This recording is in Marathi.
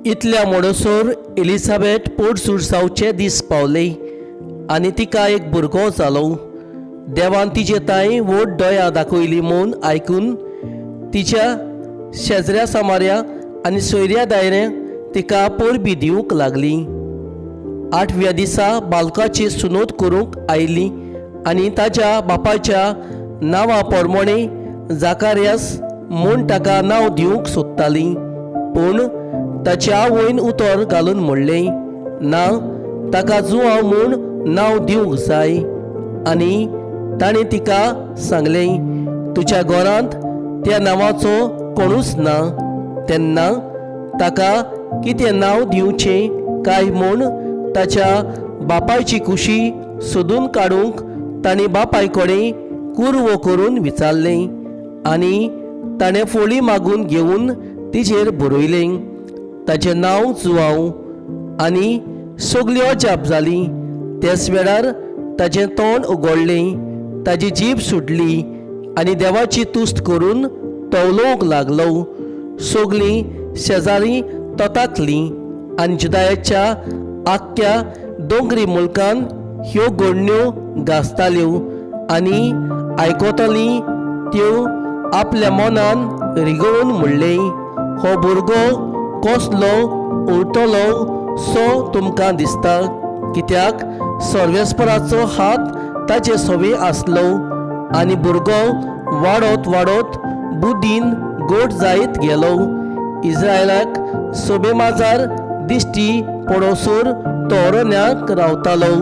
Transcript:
इतल्या मोडसोर एलिझाबेथ पोटसूर जावचे दीस पावले आनी तिका एक भुरगो जालो। देवान तिचे ताई वोट दोया दाखयली म्हूण आयकून तिच्या शेजऱ्या सामाऱ्या आनी सोयऱ्या दायऱ्या तिका परबी दिवंक लागली। 8व्या दिसा बालकाची सुनोद करूंक आयली आनी ताच्या बापाच्या नांवा पोरमोणे जाकार्यास म्हूण ताका नांव दिवंक सोदताली। पूण ताच्या आवयन उतर घालून म्हणलें, ना, ताका जुआंव म्हूण नांव दिवंक जाय। आनी ताणें तिका सांगलें, तुज्या घरांत त्या नांवाचो कोणूच ना। तेन्ना ताका कितें नांव दिवचें काय म्हूण ताच्या बापायची कुशी सोदून काडूंक ताणें बापाय कडेन कुरवो करून विचारलें आनी ताणें फोळी मागून घेवन तिचेर बरयलें, ताचें नांव जुआंव। आनी सगळी अजाप जाली। त्याच वेळार ताचें तोंड उगडलें, ताची जीब सुटली आनी देवाची तुस्त करून तो उलोवंक लागलो। सगळीं शेजारी तोताकलीं आनी जुदायाच्या आख्ख्या दोंगरी मुल्कान ह्यो घडण्यो गाजताल्यो आनी आयकतालीं त्यो आपल्या मनान रिगवून म्हणलें, हो भुरगो कसलो उरतलो सो तुमकां दिसता, कित्याक सर्वेस्पराचो हात ताचे सवे आसलो आनी भुरगो वाडत वाडत बुद्धीन गोड जायत गेलो। इस्रायलाक सोबे माजार दिश्टी पडोसर तो अरण्याक रावतालो।